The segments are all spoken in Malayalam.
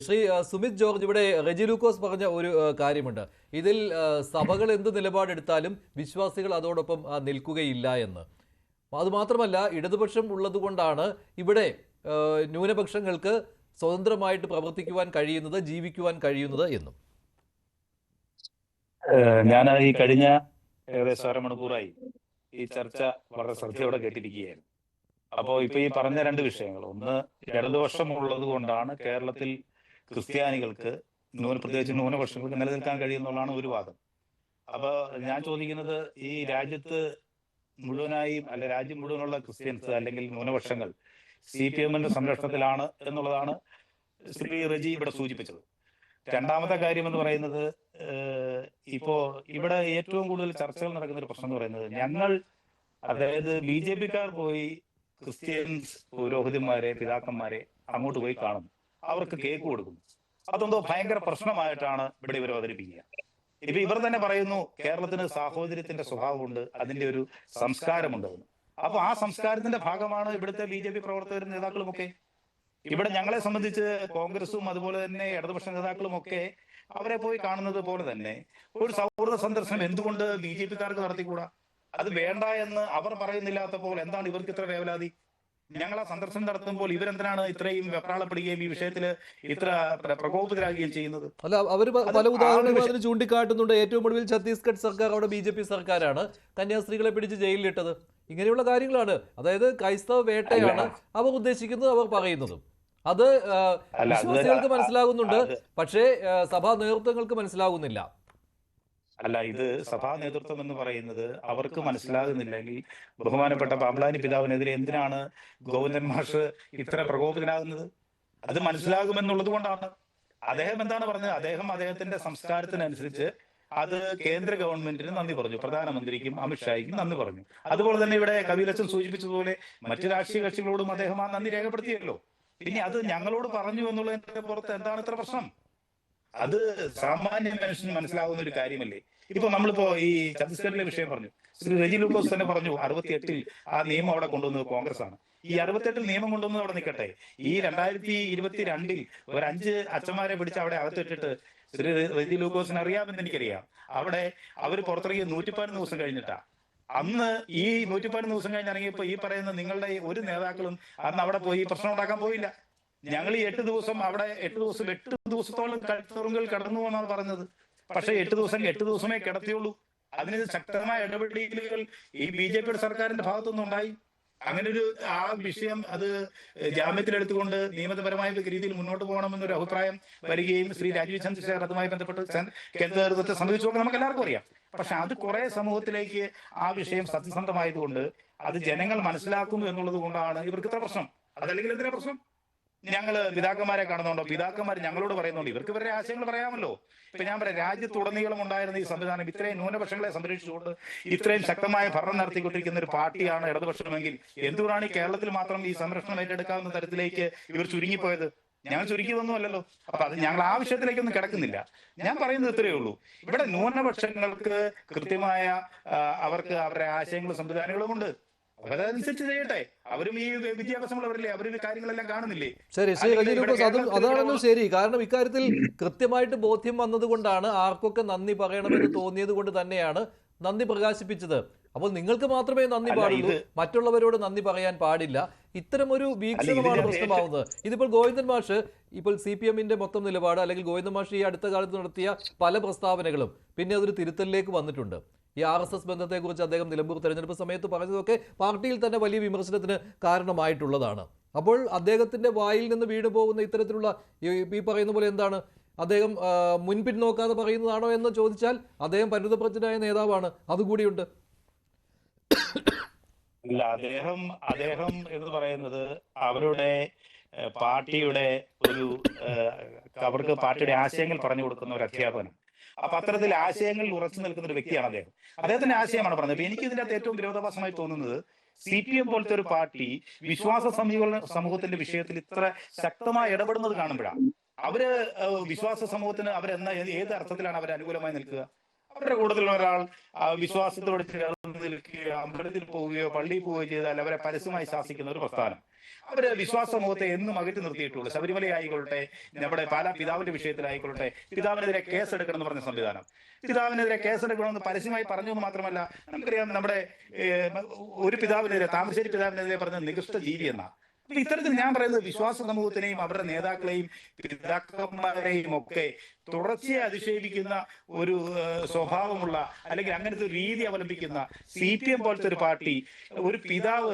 ശ്രീ സുമിത് ജോർജ്, ഇവിടെ റെജി ലൂക്കോസ് പറഞ്ഞ ഒരു കാര്യമുണ്ട്. ഇതിൽ സഭകൾ എന്ത് നിലപാടെടുത്താലും വിശ്വാസികൾ അതോടൊപ്പം നിൽക്കുകയില്ല എന്ന്. അതുമാത്രമല്ല, ഇടതുപക്ഷം ഉള്ളതുകൊണ്ടാണ് ഇവിടെ ന്യൂനപക്ഷങ്ങൾക്ക് സ്വതന്ത്രമായിട്ട് പ്രവർത്തിക്കുവാൻ കഴിയുന്നത്, ജീവിക്കുവാൻ കഴിയുന്നത് എന്നും. ഞാൻ ഈ കഴിഞ്ഞ ഏകദേശം അരമണിക്കൂറായി ഈ ചർച്ച വളരെ ശ്രദ്ധയോടെ കേട്ടിരിക്കുകയായിരുന്നു. അപ്പോൾ ഇപ്പൊ ഈ പറഞ്ഞ രണ്ട് വിഷയങ്ങൾ, ഒന്ന് ഇടതുപക്ഷം ഉള്ളത് കൊണ്ടാണ് കേരളത്തിൽ ക്രിസ്ത്യാനികൾക്ക് പ്രത്യേകിച്ച് ന്യൂനപക്ഷങ്ങൾക്ക് നിലനിൽക്കാൻ കഴിയുന്നതാണ് ഒരു വാദം. അപ്പൊ ഞാൻ ചോദിക്കുന്നത്, ഈ രാജ്യത്ത് മുഴുവനായും രാജ്യം മുഴുവനുള്ള ക്രിസ്ത്യൻസ് അല്ലെങ്കിൽ ന്യൂനപക്ഷങ്ങൾ CPM-ന്റെ സംരക്ഷണത്തിലാണ് എന്നുള്ളതാണ് ശ്രീ റെജി ഇവിടെ സൂചിപ്പിച്ചത്. രണ്ടാമത്തെ കാര്യം എന്ന് പറയുന്നത്, ഇപ്പോ ഇവിടെ ഏറ്റവും കൂടുതൽ ചർച്ചകൾ നടക്കുന്ന ഒരു പ്രശ്നം എന്ന് പറയുന്നത്, ഞങ്ങൾ അതായത് BJP-ക്കാർ പോയി ക്രിസ്ത്യൻസ് പുരോഹിതന്മാരെ, പിതാക്കന്മാരെ അങ്ങോട്ട് പോയി കാണുന്നു, അവർക്ക് കേക്ക് കൊടുക്കുന്നു. അതെന്തോ ഭയങ്കര പ്രശ്നമായിട്ടാണ് ഇവിടെ ഇവർ അവതരിപ്പിക്കുക. ഇപ്പൊ ഇവർ തന്നെ പറയുന്നു കേരളത്തിന് സാഹോദര്യത്തിന്റെ സ്വഭാവമുണ്ട്, അതിന്റെ ഒരു സംസ്കാരമുണ്ട്. അപ്പൊ ആ സംസ്കാരത്തിന്റെ ഭാഗമാണ് ഇവിടുത്തെ BJP പ്രവർത്തകരും നേതാക്കളും ഒക്കെ. ഇവിടെ ഞങ്ങളെ സംബന്ധിച്ച് കോൺഗ്രസും അതുപോലെ തന്നെ ഇടതുപക്ഷ നേതാക്കളും ഒക്കെ അവരെ പോയി കാണുന്നത് പോലെ തന്നെ ഒരു സൗഹൃദ സന്ദർശനം എന്തുകൊണ്ട് BJP-ക്കാർക്ക് നടത്തിക്കൂടാ? അത് വേണ്ട എന്ന് അവർ പറയുന്നില്ലാത്തപ്പോൾ എന്താണ് ഇവർക്ക് ഇത്ര വേവലാതി? ഞങ്ങൾ ആ സന്ദർശനം നടത്തുമ്പോൾ ഇവരെന്തിനാണ് ഇത്രയും വെപ്രാളപ്പെടുകയും ഈ വിഷയത്തിൽ ഇത്ര പ്രകോപിതരാകുകയും ചെയ്യുന്നത്? അല്ല, അവർ പല ഉദാഹരണങ്ങളും അതിന് ചൂണ്ടിക്കാട്ടുന്നുണ്ട്. ഏറ്റവും ഒടുവിൽ ഛത്തീസ്ഗഡ് സർക്കാർ, അവിടെ BJP സർക്കാരാണ് കന്യാസ്ത്രീകളെ പിടിച്ച് ജയിലിലിട്ടത്. ഇങ്ങനെയുള്ള കാര്യങ്ങളാണ്. അതായത് ക്രൈസ്തവ വേട്ടയാണ് അവർ ഉദ്ദേശിക്കുന്നത്, അവർ പറയുന്നതും. അത് വിശ്വാസികൾക്ക് മനസ്സിലാകുന്നുണ്ട്, പക്ഷേ സഭാ നേതൃത്വങ്ങൾക്ക് മനസ്സിലാകുന്നില്ല. അല്ല, ഇത് സഭാ നേതൃത്വം എന്ന് പറയുന്നത് അവർക്ക് മനസ്സിലാകുന്നില്ലെങ്കിൽ ബഹുമാനപ്പെട്ട പാമ്പ്ളാനി പിതാവിനെതിരെ എന്തിനാണ് ഗോവിന്ദൻ മാഷ് ഇത്ര പ്രകോപിതനാകുന്നത്? അത് മനസ്സിലാകുമെന്നുള്ളത് കൊണ്ടാണ്. അദ്ദേഹം എന്താണ് പറഞ്ഞത്? അദ്ദേഹത്തിന്റെ സംസ്കാരത്തിനനുസരിച്ച് അത് കേന്ദ്ര ഗവൺമെന്റിന് നന്ദി പറഞ്ഞു, പ്രധാനമന്ത്രിക്കും അമിത്ഷായ്ക്കും നന്ദി പറഞ്ഞു. അതുപോലെ തന്നെ ഇവിടെ കപിലച്ചൻ സൂചിപ്പിച്ചതുപോലെ മറ്റു രാഷ്ട്രീയ കക്ഷികളോടും അദ്ദേഹം ആ നന്ദി രേഖപ്പെടുത്തിയല്ലോ. പിന്നെ അത് ഞങ്ങളോട് പറഞ്ഞു എന്നുള്ളതിന്റെ പുറത്ത് എന്താണ് ഇത്ര പ്രശ്നം? അത് സാമാന്യ മനുഷ്യന് മനസ്സിലാവുന്ന ഒരു കാര്യമല്ലേ? ഇപ്പൊ നമ്മളിപ്പോ ഈ ഛത്തീസ്ഗഡിലെ വിഷയം പറഞ്ഞു, ശ്രീ റെജി ലൂക്കോസ് തന്നെ പറഞ്ഞു 68-ൽ ആ നിയമം അവിടെ കൊണ്ടുവന്നത് കോൺഗ്രസ് ആണ്. ഈ 68-ൽ നിയമം കൊണ്ടുവന്നത് അവിടെ നിൽക്കട്ടെ, ഈ 2022-ൽ ഒരു 5 അച്ഛന്മാരെ പിടിച്ച് അവിടെ അകത്തിട്ടിട്ട് ശ്രീ റെജി ലൂക്കോസിന് അറിയാമെന്ന് എനിക്കറിയാം. അവിടെ അവർ പുറത്തിറങ്ങിയ 114 ദിവസം കഴിഞ്ഞിട്ടാ. അന്ന് ഈ 114 ദിവസം കഴിഞ്ഞ് ഇറങ്ങിയപ്പോ ഈ പറയുന്ന നിങ്ങളുടെ ഒരു നേതാക്കളും അന്ന് അവിടെ പോയി പ്രശ്നം ഉണ്ടാക്കാൻ പോയില്ല. ഞങ്ങൾ ഈ 8 ദിവസം അവിടെ 8 ദിവസത്തോളം തുറങ്കിൽ കിടന്നു എന്നാണ് പറഞ്ഞത്. പക്ഷെ 8 ദിവസമേ കിടത്തിയുള്ളൂ. അതിന് ശക്തമായ ഇടപെടലുകൾ ഈ BJP-യുടെ സർക്കാരിന്റെ ഭാഗത്തുനിന്ന് ഉണ്ടായി. അങ്ങനെ ഒരു ആ വിഷയം അത് ജാമ്യത്തിലെടുത്തുകൊണ്ട് നിയമപരമായ രീതിയിൽ മുന്നോട്ട് പോകണമെന്നൊരു അഭിപ്രായം വരികയും ശ്രീ രാജീവ് ചന്ദ്രശേഖർ അതുമായി ബന്ധപ്പെട്ട് കേന്ദ്ര നേതൃത്വത്തെ സംബന്ധിച്ചുകൊണ്ട് നമുക്ക് എല്ലാവർക്കും അറിയാം. പക്ഷെ അത് കുറെ സമൂഹത്തിലേക്ക് ആ വിഷയം സത്യസന്ധമായതുകൊണ്ട് അത് ജനങ്ങൾ മനസ്സിലാക്കുന്നു എന്നുള്ളത് കൊണ്ടാണ് ഇവർക്ക് ഇത്ര പ്രശ്നം. അതല്ലെങ്കിൽ എന്തിനാ പ്രശ്നം? ഞങ്ങള് പിതാക്കന്മാരെ കാണുന്നുണ്ടോ? പിതാക്കന്മാർ ഞങ്ങളോട് പറയുന്നുണ്ട്, ഇവർക്ക് ഇവരുടെ ആശയങ്ങൾ പറയാമല്ലോ. ഇപ്പൊ ഞാൻ പറയാം, രാജ്യത്തുടനീളം ഉണ്ടായിരുന്ന ഈ സംവിധാനം ഇത്രയും ന്യൂനപക്ഷങ്ങളെ സംരക്ഷിച്ചുകൊണ്ട് ഇത്രയും ശക്തമായ ഭരണം നടത്തിക്കൊണ്ടിരിക്കുന്ന ഒരു പാർട്ടിയാണ് ഇടതുപക്ഷമെങ്കിൽ എന്തുകൊണ്ടാണ് ഈ കേരളത്തിൽ മാത്രം ഈ സംരക്ഷണം ഏറ്റെടുക്കാവുന്ന തരത്തിലേക്ക് ഇവർ ചുരുങ്ങിപ്പോയത്? ഞങ്ങൾ ചുരുക്കിയതൊന്നും അല്ലല്ലോ. അപ്പൊ അത് ഞങ്ങൾ ആ വിഷയത്തിലേക്കൊന്നും കിടക്കുന്നില്ല. ഞാൻ പറയുന്നത് ഇത്രയേ ഉള്ളൂ, ഇവിടെ ന്യൂനപക്ഷങ്ങൾക്ക് കൃത്യമായ അവർക്ക് അവരുടെ ആശയങ്ങളും സംവിധാനങ്ങളും ഉണ്ട്. അവരനുസരിച്ച് ചെയ്യട്ടെ. അവരും ഈ വിദ്യാഭ്യാസമുള്ളവരല്ലേ, അവരും കാര്യങ്ങളെല്ലാം കാണുന്നില്ലേ? ശരി, ശ്രീ റെജി ലൂക്കോസ്, അതാണല്ലോ ശരി. കാരണം ഇക്കാര്യത്തിൽ കൃത്യമായിട്ട് ബോധ്യം വന്നതുകൊണ്ടാണ്, ആർക്കൊക്കെ നന്ദി പറയണമെന്ന് തോന്നിയത് കൊണ്ട് തന്നെയാണ് നന്ദി പ്രകാശിപ്പിച്ചത്. അപ്പോൾ നിങ്ങൾക്ക് മാത്രമേ നന്ദി പാടുള്ളൂ, മറ്റുള്ളവരോട് നന്ദി പറയാൻ പാടില്ല. ഇത്തരമൊരു വീക്ഷണമാണ് പ്രശ്നമാവുന്നത്. ഇതിപ്പോൾ ഗോവിന്ദൻ മാഷ്, ഇപ്പോൾ CPM-ന്റെ മൊത്തം നിലപാട്, അല്ലെങ്കിൽ ഗോവിന്ദൻ മാഷ് ഈ അടുത്ത കാലത്ത് നടത്തിയ പല പ്രസ്താവനകളും പിന്നെ അതൊരു തിരുത്തലിലേക്ക് വന്നിട്ടുണ്ട്. ഈ RSS ബന്ധത്തെക്കുറിച്ച് അദ്ദേഹം നിലമ്പൂർ തെരഞ്ഞെടുപ്പ് സമയത്ത് പറഞ്ഞതൊക്കെ പാർട്ടിയിൽ തന്നെ വലിയ വിമർശനത്തിന് കാരണമായിട്ടുള്ളതാണ്. അപ്പോൾ അദ്ദേഹത്തിന്റെ വായിൽ നിന്ന് വീണു പോകുന്ന ഇത്തരത്തിലുള്ള ഈ പറയുന്ന പോലെ എന്താണ്, അദ്ദേഹം മുൻപിൻ നോക്കാതെ പറയുന്നതാണോ എന്ന് ചോദിച്ചാൽ അദ്ദേഹം പരിണിതപ്രജ്ഞനായ നേതാവാണ്, അതുകൂടിയുണ്ട്. അല്ല, അദ്ദേഹം എന്ന് പറയുന്നത് അവരുടെ പാർട്ടിയുടെ ഒരു അവർക്ക് പാർട്ടിയുടെ ആശയങ്ങൾ പറഞ്ഞു കൊടുക്കുന്ന ഒരു അധ്യാപനം. അപ്പൊ അത്തരത്തിൽ ആശയങ്ങളിൽ ഉറച്ചു നിൽക്കുന്ന ഒരു വ്യക്തിയാണ് അദ്ദേഹം. അദ്ദേഹത്തിന്റെ ആശയമാണ് പറഞ്ഞത്. അപ്പൊ എനിക്ക് ഇതിനകത്ത് ഏറ്റവും വിരോധാഭാസമായി തോന്നുന്നത്, CPM പോലത്തെ ഒരു പാർട്ടി വിശ്വാസ സമൂഹത്തിന്റെ വിഷയത്തിൽ ഇത്ര ശക്തമായി ഇടപെടുന്നത് കാണുമ്പോഴാണ്. അവര് വിശ്വാസ സമൂഹത്തിന് ഏത് അർത്ഥത്തിലാണ് അവർ അനുകൂലമായി നിൽക്കുക? അവരുടെ കൂട്ടത്തിലുള്ള ഒരാൾ വിശ്വാസത്തോട് ചേർന്ന് നിൽക്കുകയോ അമ്പലത്തിൽ പോവുകയോ പള്ളിയിൽ പോവുകയോ ചെയ്താൽ അവരെ പരസ്യമായി ശാസിക്കുന്ന ഒരു പ്രസ്ഥാനം. അവര് വിശ്വാസ സമൂഹത്തെ എന്നും അകറ്റി നിർത്തിയിട്ടുള്ളൂ. ശബരിമല ആയിക്കൊള്ളട്ടെ, നമ്മുടെ പാലാ പിതാവിന്റെ വിഷയത്തിലായിക്കൊള്ളട്ടെ, പിതാവിനെതിരെ കേസെടുക്കണം എന്ന് പറഞ്ഞ സംവിധാനം, പിതാവിനെതിരെ കേസെടുക്കണമെന്ന് പരസ്യമായി പറഞ്ഞു എന്ന് മാത്രമല്ല, നമുക്കറിയാം നമ്മുടെ ഒരു പിതാവിനെതിരെ, താമരശ്ശേരി പിതാവിനെതിരെ പറഞ്ഞ നികൃഷ്ട ജീവി എന്ന. അപ്പൊ ഇത്തരത്തിൽ ഞാൻ പറയുന്നത് വിശ്വാസ സമൂഹത്തിനെയും അവരുടെ നേതാക്കളെയും പിതാക്കന്മാരെയും ഒക്കെ തുടർച്ചയായി അധിക്ഷേപിക്കുന്ന ഒരു സ്വഭാവമുള്ള, അല്ലെങ്കിൽ അങ്ങനത്തെ ഒരു രീതി അവലംബിക്കുന്ന CPM പോലത്തെ ഒരു പാർട്ടി, ഒരു പിതാവ്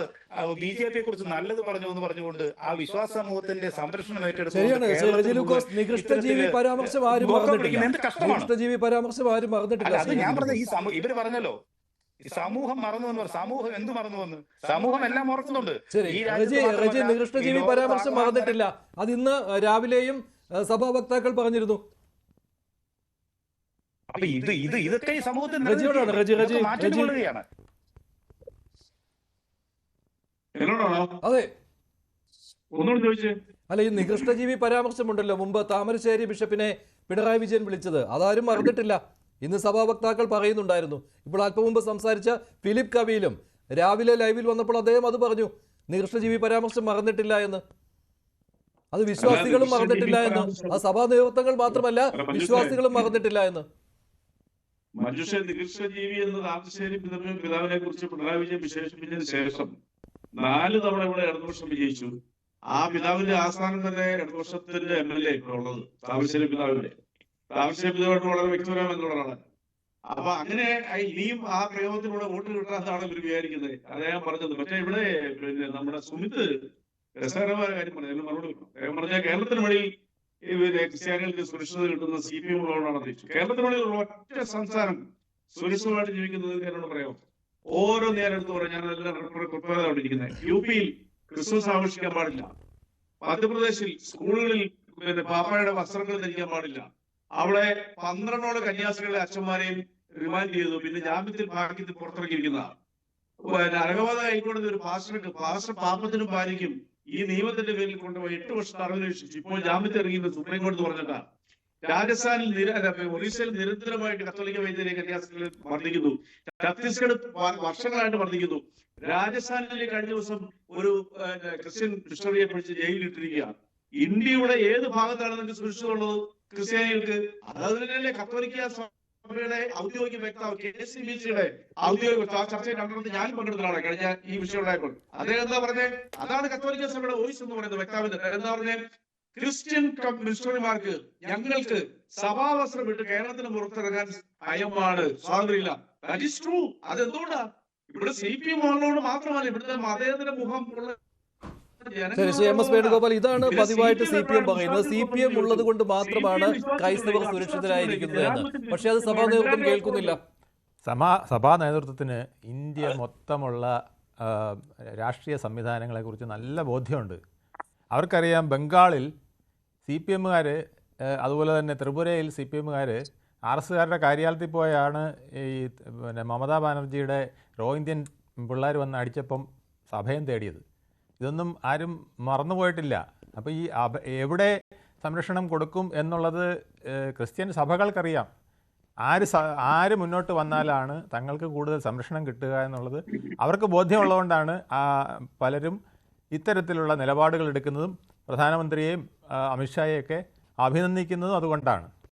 BJP കുറിച്ച് നല്ലത് പറഞ്ഞു എന്ന് പറഞ്ഞുകൊണ്ട് ആ വിശ്വാസ സമൂഹത്തിന്റെ സംരക്ഷണം നികൃഷ്ടജീവി പരാമർശം ആരും മറന്നിട്ടില്ല. അത് ഞാൻ പറഞ്ഞ ഇവര് പറഞ്ഞല്ലോ, സമൂഹം മറന്നു എന്ന് പറഞ്ഞു. സമൂഹം എന്ത് മറന്നു വന്ന്? സമൂഹം എല്ലാം ഓർക്കുന്നുണ്ട്. നികൃഷ്ടജീവി പരാമർശം മറന്നിട്ടില്ല. അത് ഇന്ന് രാവിലെയും സഭാ വക്താക്കൾ പറഞ്ഞിരുന്നു. അപ്പൊ ഇതൊക്കെ ഈ സമൂഹത്തിൽ മാറ്റിക്കൊള്ളുകയാണ്. അതെ, ഒന്നുകൂടി ചോദിച്ചേ. അല്ല, ഈ നികൃഷ്ടജീവി പരാമർശമുണ്ടല്ലോ, മുമ്പ് താമരശ്ശേരി ബിഷപ്പിനെ പിണറായി വിജയൻ വിളിച്ചത്, അതാരും മറന്നിട്ടില്ല. ഇന്ന് സഭാ വക്താക്കൾ പറയുന്നുണ്ടായിരുന്നു. ഇപ്പോൾ അല്പം മുമ്പ് സംസാരിച്ച ഫിലിപ്പ് കവിയിലും രാവിലെ ലൈവിൽ വന്നപ്പോൾ അദ്ദേഹം അത് പറഞ്ഞു, നികൃഷ്ടജീവി പരാമർശം മറന്നിട്ടില്ല എന്ന്. അത് വിശ്വാസികളും മറന്നിട്ടില്ല എന്ന്. ആ സഭാ നേതൃത്വങ്ങൾ മാത്രമല്ല, വിശ്വാസികളും മറന്നിട്ടില്ല എന്ന്. മനുഷ്യ നികൃഷ്ടജീവി എന്ന് താമരശ്ശേരി പിതാവിനെ കുറിച്ച് പിണറായി വിജയൻ വിശേഷിപ്പിച്ചതിന് ശേഷം 4 തവണ ഇവിടെ ഇടതുപക്ഷം വിജയിച്ചു. ആ പിതാവിന്റെ ആസ്ഥാനം തന്നെ ഇടതുപക്ഷത്തിന്റെ MLA ഇവിടെ ഉള്ളത് താമരശ്ശേരി പിതാവിന്റെ. താമരശ്ശേരി പിതാവായിട്ട് വളരെ വ്യക്തിപരം എന്നുള്ളതാണ്. അപ്പൊ അങ്ങനെ ഇനിയും ആ പ്രയോഗത്തിലൂടെ വോട്ട് കിട്ടാന്നാണ് ഇവർ വിചാരിക്കുന്നത്. അദ്ദേഹം പറഞ്ഞത്. മറ്റേ ഇവിടെ പിന്നെ നമ്മുടെ സുമിത് രസകരമായ കാര്യം പറഞ്ഞു, മറുപടി വെക്കണം. അദ്ദേഹം പറഞ്ഞ കേരളത്തിന് വെളിയിൽ ക്രിസ്ത്യാനികൾക്ക് സുരക്ഷിത കിട്ടുന്ന CPM ഉള്ളതുകൊണ്ടാണ് അറിയിച്ചു. കേരളത്തിന് വെളിയിലുള്ള ഒറ്റ സംസ്ഥാനം സുരക്ഷിതമായിട്ട് ജീവിക്കുന്നത് എന്നോട് പറയാമോ? ഓരോ നേരം എടുത്ത് പറയാം. ഞാനെല്ലാം ഇരിക്കുന്നത്. UP ക്രിസ്മസ് ആഘോഷിക്കാൻ പാടില്ല. മധ്യപ്രദേശിൽ സ്കൂളുകളിൽ പിന്നെ പാപ്പയുടെ വസ്ത്രങ്ങൾ ധരിക്കാൻ പാടില്ല. അവിടെ 12 കന്യാസ്ത്രീകളെ അച്ഛന്മാരെയും റിമാൻഡ് ചെയ്തു. പിന്നെ ജാമ്യത്തിൽ ഭാഗ്യത്തിൽ പുറത്തിറക്കിയിരിക്കുന്ന അലഹബാദ് ഹൈക്കോടതി ഒരു പാസ്റ്റർ പാപ്പത്തിനും ഭാര്യയ്ക്കും ഈ നിയമത്തിന്റെ പേരിൽ കൊണ്ടുപോയി 8 വർഷം തടവിന് ശിക്ഷിച്ചു. ഇപ്പോൾ ജാമ്യത്തിൽ ഇറങ്ങിയത് സുപ്രീം കോടതി പറഞ്ഞിട്ടാണ്. രാജസ്ഥാനിൽ ഒറീസയിൽ നിരന്തരമായിട്ട് കത്തോലിക്ക വൈദ്യരെ കന്യാസ്ത്രീകൾ മർദ്ദിക്കുന്നു. ഛത്തീസ്ഗഡ് വർഷങ്ങളായിട്ട് മർദ്ദിക്കുന്നു. രാജസ്ഥാനിലെ കഴിഞ്ഞ ദിവസം ഒരു ക്രിസ്ത്യൻ മിഷണറിയെ പിടിച്ച് ജയിലിലിട്ടിരിക്കുകയാണ്. ഇന്ത്യയുടെ ഏത് ഭാഗത്താണ് നിങ്ങൾക്ക് സുരക്ഷിതമുള്ളത് ക്രിസ്ത്യാനികൾക്ക്? അതതിനല്ലേ കത്തോലിക്ക സഭയുടെ ഔദ്യോഗിക വക്താവ് KCBCയുടെ ഔദ്യോഗിക ചർച്ചയിൽ രണ്ടെണ്ണത്തിൽ ഞാനും പങ്കെടുത്തതാണ് കഴിഞ്ഞ ഈ വിഷയം ഉണ്ടായപ്പോൾ. അദ്ദേഹം എന്താ പറഞ്ഞേ? അതാണ് കത്തോലിക്ക സഭയുടെ വോയിസ് എന്ന് പറയുന്നത്. വക്താവിന്റെ എന്താ പറഞ്ഞേ? ക്രിസ്ത്യൻ മിഷണറിമാർക്ക് ഞങ്ങൾക്ക് സഭാവസ്ത്രം വിട്ട് കേരളത്തിന് പുറത്തിറങ്ങാൻ ഭയമാണ്, സ്വാതന്ത്ര്യമില്ല. That is true. അതെന്തുകൊണ്ടാ? ഇവിടെ CPM ഉള്ളതുകൊണ്ട് മാത്രമല്ല, ഇവിടുത്തെ മതേതര മുഖം ഉള്ള. ശരി, MS വേണുഗോപാൽ, ഇതാണ് പതിവായിട്ട് CPM പറയുന്നത്. CPM ഉള്ളത് കൊണ്ട് മാത്രമാണ് ക്രൈസ്തവർ സുരക്ഷിതരായിരിക്കുന്നത് എന്ന്. പക്ഷെ അത് സഭാ നേതൃത്വം കേൾക്കുന്നില്ല. സഭാ നേതൃത്വത്തിന് ഇന്ത്യ മൊത്തമുള്ള രാഷ്ട്രീയ സംവിധാനങ്ങളെക്കുറിച്ച് നല്ല ബോധ്യമുണ്ട്. അവർക്കറിയാം ബംഗാളിൽ CPMകാർ, അതുപോലെ തന്നെ ത്രിപുരയിൽ CPMകാർ RSകാരുടെ കാര്യാലയത്തിൽ പോയാണ് ഈ പിന്നെ മമതാ ബാനർജിയുടെ റോഹിന്ത്യൻ പിള്ളേർ വന്ന് അടിച്ചപ്പം അഭയം തേടിയത്. ഇതൊന്നും ആരും മറന്നുപോയിട്ടില്ല. അപ്പോൾ ഈ എവിടെ സംരക്ഷണം കൊടുക്കും എന്നുള്ളത് ക്രിസ്ത്യൻ സഭകൾക്കറിയാം. ആര് മുന്നോട്ട് വന്നാലാണ് തങ്ങൾക്ക് കൂടുതൽ സംരക്ഷണം കിട്ടുക എന്നുള്ളത് അവർക്ക് ബോധ്യമുള്ളതുകൊണ്ടാണ് പലരും ഇത്തരത്തിലുള്ള നിലപാടുകൾ എടുക്കുന്നതും പ്രധാനമന്ത്രിയെയും അമിത്ഷായെയൊക്കെ അഭിനന്ദിക്കുന്നതും അതുകൊണ്ടാണ്.